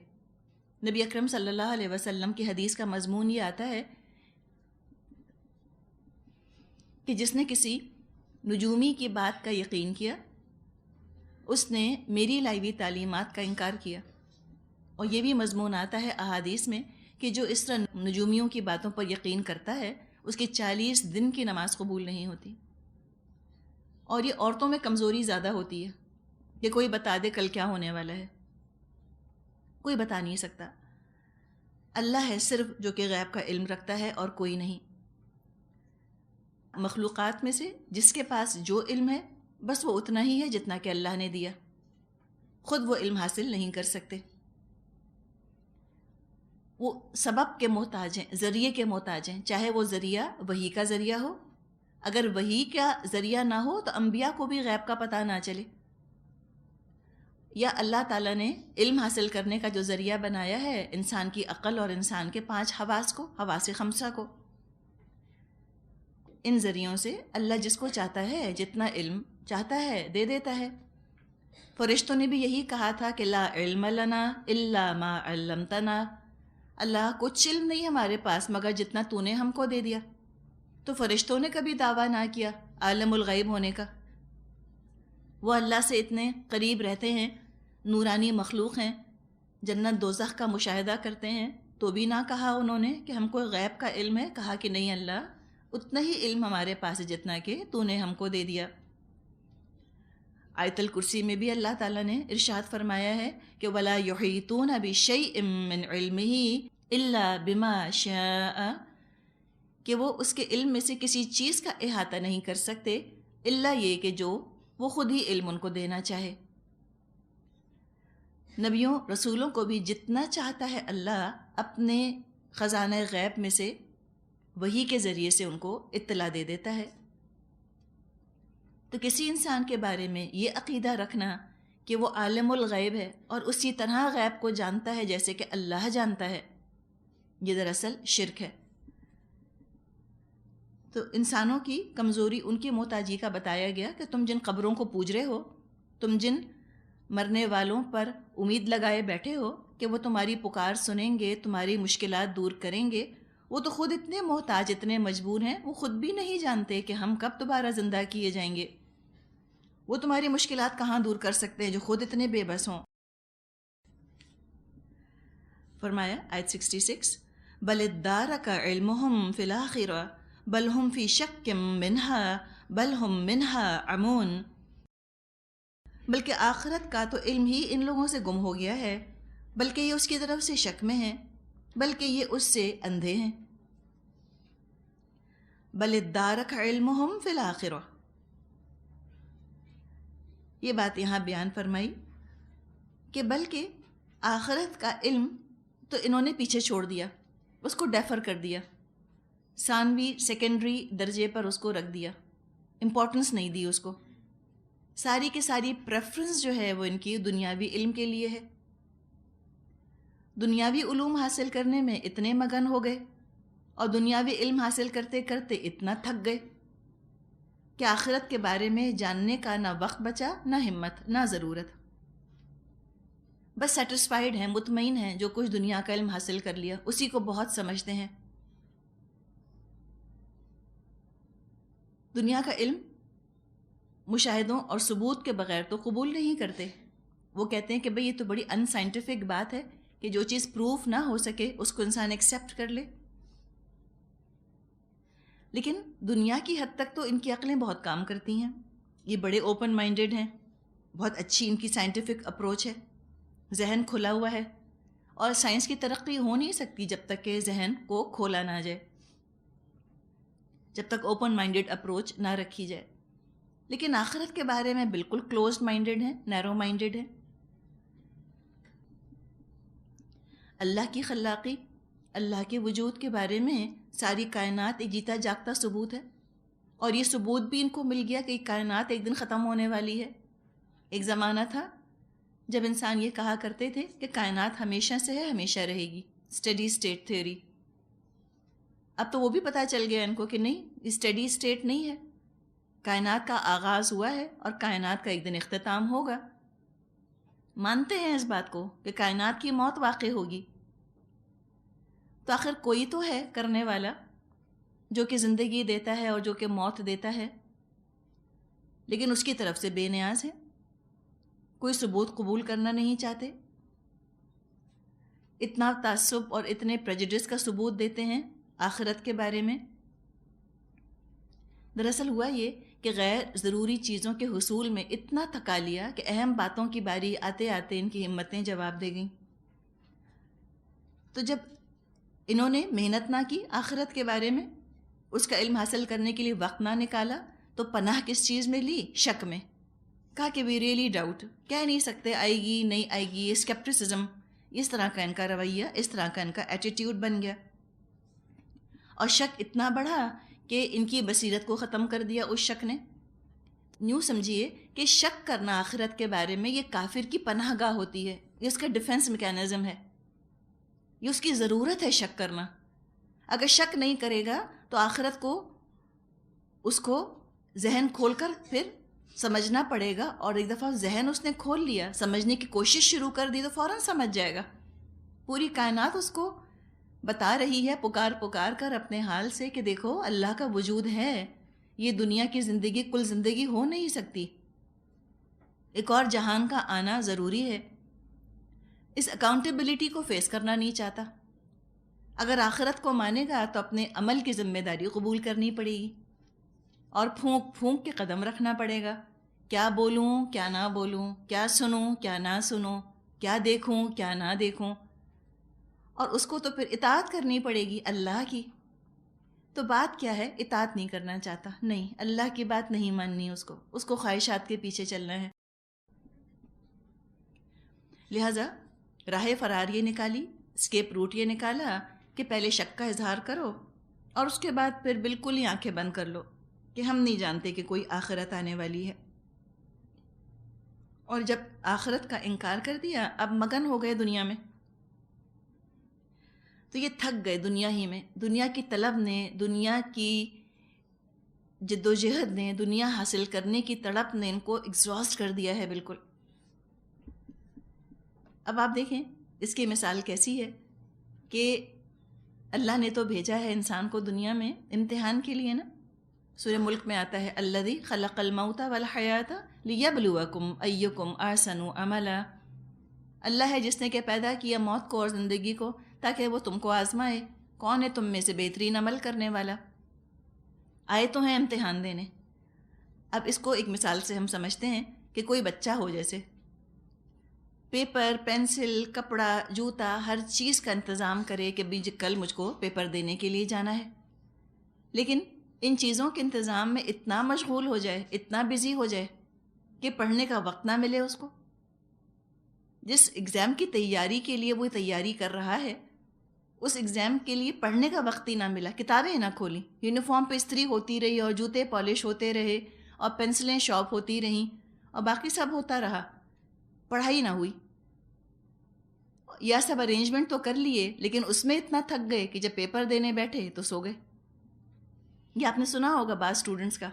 نبی اکرم صلی اللہ علیہ وسلم کی حدیث کا مضمون یہ آتا ہے کہ جس نے کسی نجومی کی بات کا یقین کیا، اس نے میری لائی ہوئی تعلیمات کا انکار کیا۔ اور یہ بھی مضمون آتا ہے احادیث میں کہ جو اس طرح نجومیوں کی باتوں پر یقین کرتا ہے اس کی 40 دن کی نماز قبول نہیں ہوتی. اور یہ عورتوں میں کمزوری زیادہ ہوتی ہے کہ کوئی بتا دے کل کیا ہونے والا ہے. کوئی بتا نہیں سکتا. اللہ ہے صرف جو کہ غیب کا علم رکھتا ہے اور کوئی نہیں. مخلوقات میں سے جس کے پاس جو علم ہے بس وہ اتنا ہی ہے جتنا کہ اللہ نے دیا. خود وہ علم حاصل نہیں کر سکتے. وہ سبب کے محتاج ہیں، ذریعے کے محتاج ہیں، چاہے وہ ذریعہ وحی کا ذریعہ ہو. اگر وحی کا ذریعہ نہ ہو تو انبیاء کو بھی غیب کا پتہ نہ چلے. یا اللہ تعالیٰ نے علم حاصل کرنے کا جو ذریعہ بنایا ہے انسان کی عقل اور انسان کے 5 حواس کو، حواس خمسہ کو، ان ذریعوں سے اللہ جس کو چاہتا ہے جتنا علم چاہتا ہے دے دیتا ہے. فرشتوں نے بھی یہی کہا تھا کہ لا علم لنا الا ما علمتنا، اللہ کچھ علم نہیں ہمارے پاس مگر جتنا تو نے ہم کو دے دیا. تو فرشتوں نے کبھی دعویٰ نہ کیا عالم الغیب ہونے کا. وہ اللہ سے اتنے قریب رہتے ہیں، نورانی مخلوق ہیں، جنت دوزخ کا مشاہدہ کرتے ہیں، تو بھی نہ کہا انہوں نے کہ ہم کو غیب کا علم ہے. کہا کہ نہیں اللہ، اتنا ہی علم ہمارے پاس ہے جتنا کہ تو نے ہم کو دے دیا. آیت الکرسی میں بھی اللہ تعالیٰ نے ارشاد فرمایا ہے کہ وَلَا يُحِيطُونَ بِشَيْءٍ مِّنْ عِلْمِهِ إِلَّا بِمَا شَاءَ، کہ وہ اس کے علم میں سے کسی چیز کا احاطہ نہیں کر سکتے الا یہ کہ جو وہ خود ہی علم ان کو دینا چاہے. نبیوں رسولوں کو بھی جتنا چاہتا ہے اللہ اپنے خزانہ غیب میں سے وحی کے ذریعے سے ان کو اطلاع دے دیتا ہے. تو کسی انسان کے بارے میں یہ عقیدہ رکھنا کہ وہ عالم الغیب ہے اور اسی طرح غیب کو جانتا ہے جیسے کہ اللہ جانتا ہے، یہ دراصل شرک ہے. تو انسانوں کی کمزوری ان کی محتاجی کا بتایا گیا کہ تم جن قبروں کو پوج رہے ہو، تم جن مرنے والوں پر امید لگائے بیٹھے ہو کہ وہ تمہاری پکار سنیں گے، تمہاری مشکلات دور کریں گے، وہ تو خود اتنے محتاج، اتنے مجبور ہیں، وہ خود بھی نہیں جانتے کہ ہم کب دوبارہ زندہ کیے جائیں گے. وہ تمہاری مشکلات کہاں دور کر سکتے ہیں جو خود اتنے بے بس ہوں. فرمایا آیت 66 بل ادارک علمہم فی الآخرہ بل ہم فی شک منہا بل ہم منہا عمون، بلکہ آخرت کا تو علم ہی ان لوگوں سے گم ہو گیا ہے، بلکہ یہ اس کی طرف سے شک میں ہیں، بلکہ یہ اس سے اندھے ہیں. بل ادارک علمہم فی الآخرہ، یہ بات یہاں بیان فرمائی کہ بلکہ آخرت کا علم تو انہوں نے پیچھے چھوڑ دیا، اس کو ڈیفر کر دیا، ثانوی سیکنڈری درجے پر اس کو رکھ دیا، امپورٹنس نہیں دی اس کو. ساری کی ساری پریفرنس جو ہے وہ ان کی دنیاوی علم کے لیے ہے. دنیاوی علوم حاصل کرنے میں اتنے مگن ہو گئے اور دنیاوی علم حاصل کرتے کرتے اتنا تھک گئے کہ آخرت کے بارے میں جاننے کا نہ وقت بچا، نہ ہمت، نہ ضرورت. بس سیٹسفائیڈ ہیں، مطمئن ہیں، جو کچھ دنیا کا علم حاصل کر لیا اسی کو بہت سمجھتے ہیں. دنیا کا علم مشاہدوں اور ثبوت کے بغیر تو قبول نہیں کرتے. وہ کہتے ہیں کہ بھئی یہ تو بڑی ان سائنٹیفک بات ہے کہ جو چیز پروف نہ ہو سکے اس کو انسان ایکسیپٹ کر لے. لیکن دنیا کی حد تک تو ان کی عقلیں بہت کام کرتی ہیں، یہ بڑے اوپن مائنڈڈ ہیں، بہت اچھی ان کی سائنٹیفک اپروچ ہے، ذہن کھلا ہوا ہے، اور سائنس کی ترقی ہو نہیں سکتی جب تک کہ ذہن کو کھولا نہ جائے، جب تک اوپن مائنڈڈ اپروچ نہ رکھی جائے. لیکن آخرت کے بارے میں بالکل کلوزڈ مائنڈڈ ہیں، نیرو مائنڈڈ ہیں. اللہ کی خلاقی، اللہ کے وجود کے بارے میں ساری کائنات ایک جیتا جاگتا ثبوت ہے، اور یہ ثبوت بھی ان کو مل گیا کہ کائنات ایک دن ختم ہونے والی ہے. ایک زمانہ تھا جب انسان یہ کہا کرتے تھے کہ کائنات ہمیشہ سے ہے، ہمیشہ رہے گی، اسٹڈی اسٹیٹ تھیوری. اب تو وہ بھی پتہ چل گیا ان کو کہ نہیں، اسٹڈی اسٹیٹ نہیں ہے، کائنات کا آغاز ہوا ہے اور کائنات کا ایک دن اختتام ہوگا. مانتے ہیں اس بات کو کہ کائنات کی موت واقع ہوگی. تو آخر کوئی تو ہے کرنے والا جو کہ زندگی دیتا ہے اور جو کہ موت دیتا ہے، لیکن اس کی طرف سے بے نیاز ہے، کوئی ثبوت قبول کرنا نہیں چاہتے. اتنا تعصب اور اتنے پریجڈس کا ثبوت دیتے ہیں آخرت کے بارے میں؟ دراصل ہوا یہ کہ غیر ضروری چیزوں کے حصول میں اتنا تھکا لیا کہ اہم باتوں کی باری آتے آتے ان کی ہمتیں جواب دے گئیں۔ تو جب انہوں نے محنت نہ کی آخرت کے بارے میں، اس کا علم حاصل کرنے کے لیے وقت نہ نکالا، تو پناہ کس چیز میں لی؟ شک میں۔ کہا کہ وی ریئلی ڈاؤٹ، کہہ نہیں سکتے آئے گی نہیں آئے گی، اسکیپٹسزم، اس طرح کا ان کا رویہ، اس طرح کا ان کا ایٹیٹیوڈ بن گیا، اور شک اتنا بڑھا کہ ان کی بصیرت کو ختم کر دیا اس شک نے۔ یوں سمجھیے کہ شک کرنا آخرت کے بارے میں یہ کافر کی پناہ گاہ ہوتی ہے، یہ اس کا ڈیفنس میکینزم ہے، یہ اس کی ضرورت ہے شک کرنا۔ اگر شک نہیں کرے گا تو آخرت کو اس کو ذہن کھول کر پھر سمجھنا پڑے گا، اور ایک دفعہ ذہن اس نے کھول لیا، سمجھنے کی کوشش شروع کر دی، تو فوراً سمجھ جائے گا۔ پوری کائنات اس کو بتا رہی ہے پکار پکار کر اپنے حال سے کہ دیکھو اللہ کا وجود ہے، یہ دنیا کی زندگی کل زندگی ہو نہیں سکتی، ایک اور جہان کا آنا ضروری ہے۔ اس اکاؤنٹیبلٹی کو فیس کرنا نہیں چاہتا۔ اگر آخرت کو مانے گا تو اپنے عمل کی ذمہ داری قبول کرنی پڑے گی، اور پھونک پھونک کے قدم رکھنا پڑے گا، کیا بولوں کیا نہ بولوں، کیا سنوں کیا نہ سنوں، کیا دیکھوں کیا نہ دیکھوں، اور اس کو تو پھر اطاعت کرنی پڑے گی اللہ کی۔ تو بات کیا ہے؟ اطاعت نہیں کرنا چاہتا، نہیں، اللہ کی بات نہیں ماننی، اس کو خواہشات کے پیچھے چلنا ہے۔ لہٰذا راہ فرار یہ نکالی، اسکیپ روٹ یہ نکالا کہ پہلے شک کا اظہار کرو، اور اس کے بعد پھر بالکل ہی آنکھیں بند کر لو کہ ہم نہیں جانتے کہ کوئی آخرت آنے والی ہے۔ اور جب آخرت کا انکار کر دیا، اب مگن ہو گئے دنیا میں، تو یہ تھک گئے دنیا ہی میں، دنیا کی طلب نے، دنیا کی جد و جہد نے، دنیا حاصل کرنے کی تڑپ نے ان کو ایگزاسٹ کر دیا ہے بالکل۔ اب آپ دیکھیں اس کی مثال کیسی ہے کہ اللہ نے تو بھیجا ہے انسان کو دنیا میں امتحان کے لیے نا۔ سورہ ملک میں آتا ہے الذی خلق الموت والحیات لیبلوکم ایکم احسن عملا، اللہ ہے جس نے کہ پیدا کیا موت کو اور زندگی کو تاکہ وہ تم کو آزمائے، کون ہے تم میں سے بہترین عمل کرنے والا۔ آئے تو ہیں امتحان دینے۔ اب اس کو ایک مثال سے ہم سمجھتے ہیں کہ کوئی بچہ ہو جیسے، پیپر، پینسل، کپڑا، جوتا، ہر چیز کا انتظام کرے کہ بھی کل مجھ کو پیپر دینے کے لیے جانا ہے، لیکن ان چیزوں کے انتظام میں اتنا مشغول ہو جائے، اتنا بزی ہو جائے کہ پڑھنے کا وقت نہ ملے اس کو۔ جس ایگزام کی تیاری کے لیے وہ تیاری کر رہا ہے، اس ایگزام کے لیے پڑھنے کا وقت ہی نہ ملا، کتابیں نہ کھولیں، یونیفارم پہ استری ہوتی رہی اور جوتے پالش ہوتے رہے اور پینسلیں شارپ ہوتی رہیں اور باقی سب ہوتا رہا، پڑھائی نہ ہوئی۔ یا سب ارینجمنٹ تو کر لیے لیکن اس میں اتنا تھک گئے کہ جب پیپر دینے بیٹھے تو سو گئے۔ یہ آپ نے سنا ہوگا بعض اسٹوڈنٹس کا،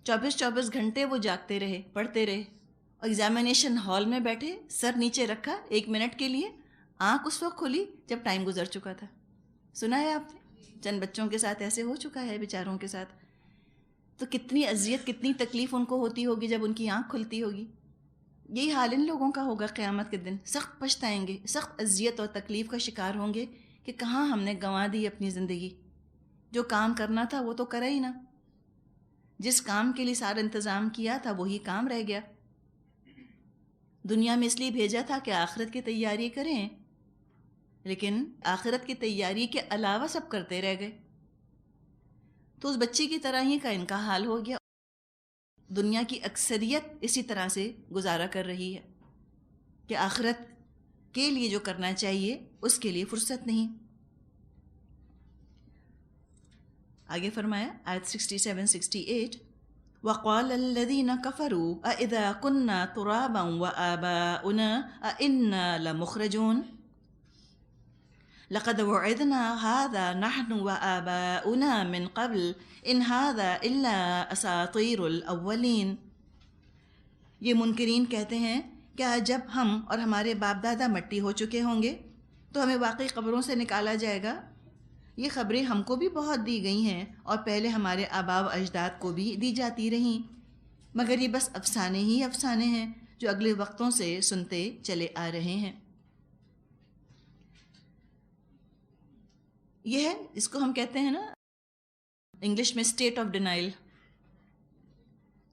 24 گھنٹے وہ جاگتے رہے، پڑھتے رہے، اور ایگزامینیشن ہال میں بیٹھے، سر نیچے رکھا 1 منٹ کے لیے، آنکھ اس وقت کھلی جب ٹائم گزر چکا تھا۔ سنا ہے آپ نے؟ چند بچوں کے ساتھ ایسے ہو چکا ہے بیچاروں کے ساتھ۔ تو کتنی اذیت، کتنی تکلیف ان کو ہوتی ہوگی جب ان کی آنکھ کھلتی ہوگی۔ یہی حال ان لوگوں کا ہوگا قیامت کے دن، سخت پچھتائیں گے، سخت اذیت اور تکلیف کا شکار ہوں گے کہ کہاں ہم نے گنوا دی اپنی زندگی، جو کام کرنا تھا وہ تو کرا ہی نہ، جس کام کے لیے سارا انتظام کیا تھا وہی کام رہ گیا۔ دنیا میں اس لیے بھیجا تھا کہ آخرت کی تیاری کریں، لیکن آخرت کی تیاری کے علاوہ سب کرتے رہ گئے۔ تو اس بچے کی طرح ہی کا ان کا حال ہو گیا۔ دنیا کی اکثریت اسی طرح سے گزارا کر رہی ہے کہ آخرت کے لیے جو کرنا چاہیے اس کے لیے فرصت نہیں۔ آگے فرمایا آیت 67-68، وَقَالَ الَّذِينَ كَفَرُوا أَإِذَا كُنَّا تُرَابًا وَآبَاؤُنَا أَإِنَّا لَمُخْرَجُونَ لَقَدْ وُعِدْنَا هَذَا نَحْنُ وَآبَاؤُنَا مِنْ قَبْلُ إِنْ هَذَا إِلَّا أَسَاطِيرُ الْأَوَّلِينَ۔ یہ منکرین کہتے ہیں کیا جب ہم اور ہمارے باپ دادا مٹی ہو چکے ہوں گے تو ہمیں واقعی قبروں سے نکالا جائے گا؟ یہ خبریں ہم کو بھی بہت دی گئی ہیں اور پہلے ہمارے آباء و اجداد کو بھی دی جاتی رہیں، مگر یہ بس افسانے ہی افسانے ہیں جو اگلے وقتوں سے سنتے چلے آ رہے ہیں۔ یہ ہے، اس کو ہم کہتے ہیں نا انگلش میں state of denial.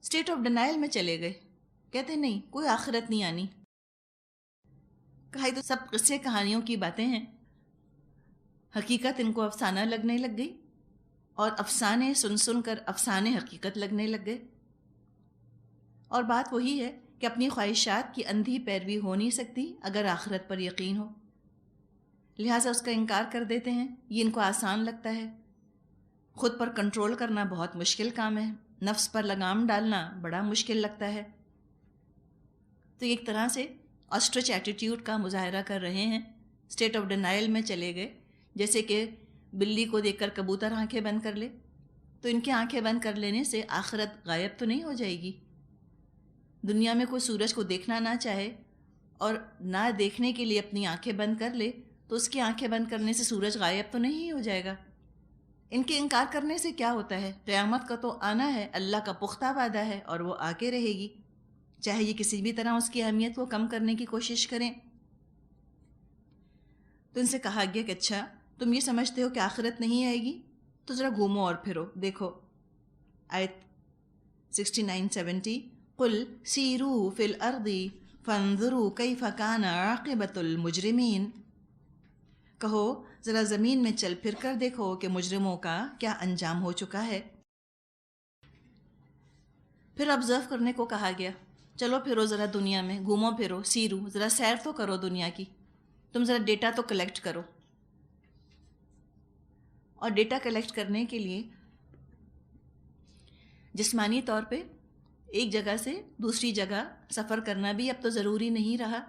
State of denial میں چلے گئے، کہتے ہیں نہیں کوئی آخرت نہیں آنی. کہا تو سب قصے کہانیوں کی باتیں ہیں. حقیقت ان کو افسانہ لگنے لگ گئی، اور افسانے سن سن کر افسانے حقیقت لگنے لگ گئے. اور بات وہی ہے کہ اپنی خواہشات کی اندھی پیروی ہو نہیں سکتی اگر آخرت پر یقین ہو، لہٰذا اس کا انکار کر دیتے ہیں. یہ ان کو آسان لگتا ہے. خود پر کنٹرول کرنا بہت مشکل کام ہے، نفس پر لگام ڈالنا بڑا مشکل لگتا ہے. تو ایک طرح سے آسٹرچ ایٹیٹیوڈ کا مظاہرہ کر رہے ہیں، اسٹیٹ آف ڈینائل میں چلے گئے. جیسے کہ بلی کو دیکھ کر کبوتر آنکھیں بند کر لے، تو ان کے آنکھیں بند کر لینے سے آخرت غائب تو نہیں ہو جائے گی. دنیا میں کوئی سورج کو دیکھنا نہ چاہے اور نہ دیکھنے کے لیے اپنی آنکھیں بند کر لے، تو اس کی آنکھیں بند کرنے سے سورج غائب تو نہیں ہو جائے گا. ان کے انکار کرنے سے کیا ہوتا ہے؟ قیامت کا تو آنا ہے، اللہ کا پختہ وعدہ ہے اور وہ آ کے رہے گی، چاہے یہ کسی بھی طرح اس کی اہمیت کو کم کرنے کی کوشش کریں. تو ان سے کہا گیا کہ اچھا تم یہ سمجھتے ہو کہ آخرت نہیں آئے گی، تو ذرا گھومو اور پھرو دیکھو. آیت 69-70 قل سیروا فی الارض فانظروا کیف کان عاقبۃ المجرمین. کہو ذرا زمین میں چل پھر کر دیکھو کہ مجرموں کا کیا انجام ہو چکا ہے. پھر آبزرو کرنے کو کہا گیا، چلو پھرو ذرا دنیا میں، گھومو پھرو، سیرو، ذرا سیر تو کرو دنیا کی، تم ذرا ڈیٹا تو کلیکٹ کرو. اور ڈیٹا کلیکٹ کرنے کے لیے جسمانی طور پہ ایک جگہ سے دوسری جگہ سفر کرنا بھی اب تو ضروری نہیں رہا.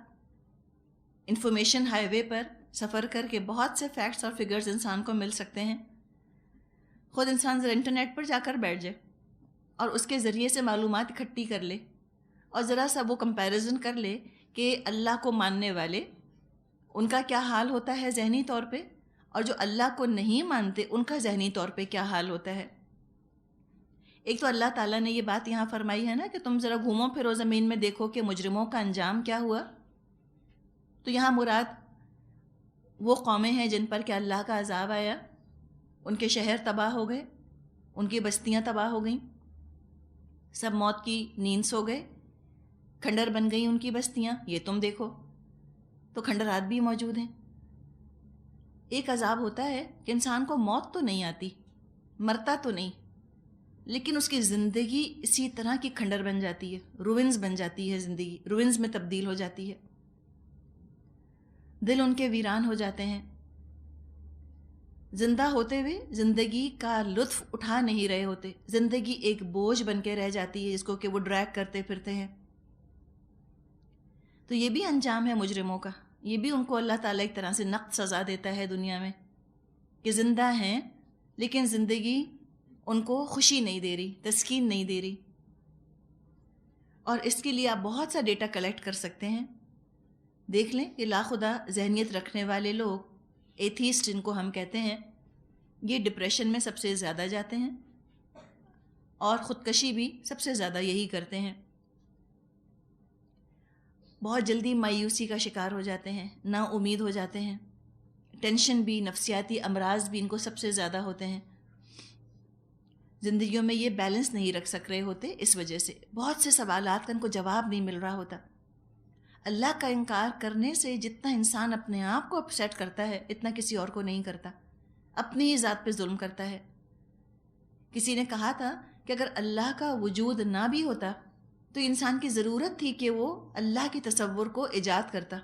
انفارمیشن ہائی وے پر سفر کر کے بہت سے فیکٹس اور فگرز انسان کو مل سکتے ہیں. خود انسان ذرا انٹرنیٹ پر جا کر بیٹھ جائے اور اس کے ذریعے سے معلومات اکٹھی کر لے، اور ذرا سا وہ کمپیریزن کر لے کہ اللہ کو ماننے والے ان کا کیا حال ہوتا ہے ذہنی طور پہ، اور جو اللہ کو نہیں مانتے ان کا ذہنی طور پہ کیا حال ہوتا ہے. ایک تو اللہ تعالیٰ نے یہ بات یہاں فرمائی ہے نا کہ تم ذرا گھومو پھرو زمین میں دیکھو کہ مجرموں کا انجام کیا ہوا. تو یہاں مراد وہ قومیں ہیں جن پر کہ اللہ کا عذاب آیا، ان کے شہر تباہ ہو گئے، ان کی بستیاں تباہ ہو گئیں، سب موت کی نیند سو گئے، کھنڈر بن گئی ان کی بستیاں. یہ تم دیکھو تو کھنڈرات بھی موجود ہیں. ایک عذاب ہوتا ہے کہ انسان کو موت تو نہیں آتی، مرتا تو نہیں، لیکن اس کی زندگی اسی طرح کی کھنڈر بن جاتی ہے، روونز بن جاتی ہے، زندگی روونز میں تبدیل ہو جاتی ہے. دل ان کے ویران ہو جاتے ہیں، زندہ ہوتے ہوئے زندگی کا لطف اٹھا نہیں رہے ہوتے، زندگی ایک بوجھ بن کے رہ جاتی ہے جس کو کہ وہ ڈریگ کرتے پھرتے ہیں. تو یہ بھی انجام ہے مجرموں کا. یہ بھی ان کو اللہ تعالیٰ ایک طرح سے نقد سزا دیتا ہے دنیا میں کہ زندہ ہیں لیکن زندگی ان کو خوشی نہیں دے رہی، تسکین نہیں دے رہی. اور اس کے لیے آپ بہت سا ڈیٹا کلیکٹ کر سکتے ہیں. دیکھ لیں کہ لاخدا ذہنیت رکھنے والے لوگ، ایتھیسٹ جن کو ہم کہتے ہیں، یہ ڈپریشن میں سب سے زیادہ جاتے ہیں اور خودکشی بھی سب سے زیادہ یہی کرتے ہیں. بہت جلدی مایوسی کا شکار ہو جاتے ہیں، نا امید ہو جاتے ہیں. ٹینشن بھی، نفسیاتی امراض بھی ان کو سب سے زیادہ ہوتے ہیں. زندگیوں میں یہ بیلنس نہیں رکھ سک رہے ہوتے، اس وجہ سے بہت سے سوالات کا ان کو جواب نہیں مل رہا ہوتا. اللہ کا انکار کرنے سے جتنا انسان اپنے آپ کو اپسیٹ کرتا ہے اتنا کسی اور کو نہیں کرتا، اپنی ہی ذات پہ ظلم کرتا ہے. کسی نے کہا تھا کہ اگر اللہ کا وجود نہ بھی ہوتا تو انسان کی ضرورت تھی کہ وہ اللہ کی تصور کو ایجاد کرتا.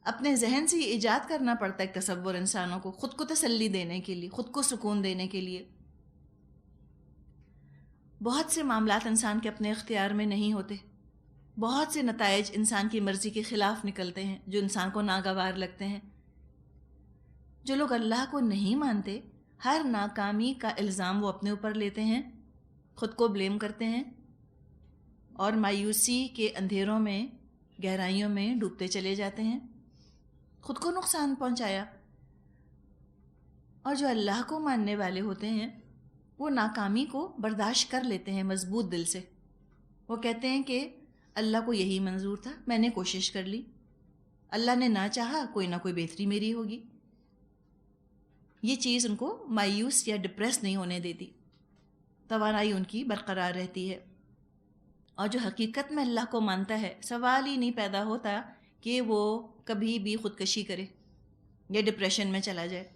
اپنے ذہن سے یہ ایجاد کرنا پڑتا ایک تصور انسانوں کو، خود کو تسلی دینے کے لیے، خود کو سکون دینے کے لیے. بہت سے معاملات انسان کے اپنے اختیار میں نہیں ہوتے، بہت سے نتائج انسان کی مرضی کے خلاف نکلتے ہیں جو انسان کو ناگوار لگتے ہیں. جو لوگ اللہ کو نہیں مانتے، ہر ناکامی کا الزام وہ اپنے اوپر لیتے ہیں، خود کو بلیم کرتے ہیں اور مایوسی کے اندھیروں میں، گہرائیوں میں ڈوبتے چلے جاتے ہیں، خود کو نقصان پہنچایا. اور جو اللہ کو ماننے والے ہوتے ہیں وہ ناکامی کو برداشت کر لیتے ہیں مضبوط دل سے. وہ کہتے ہیں کہ اللہ کو یہی منظور تھا، میں نے کوشش کر لی، اللہ نے نہ چاہا، کوئی نہ کوئی بہتری میری ہوگی. یہ چیز ان کو مایوس یا ڈپریس نہیں ہونے دیتی، توانائی ان کی برقرار رہتی ہے۔ اور جو حقیقت میں اللہ کو مانتا ہے، سوال ہی نہیں پیدا ہوتا کہ وہ کبھی بھی خودکشی کرے یا ڈپریشن میں چلا جائے۔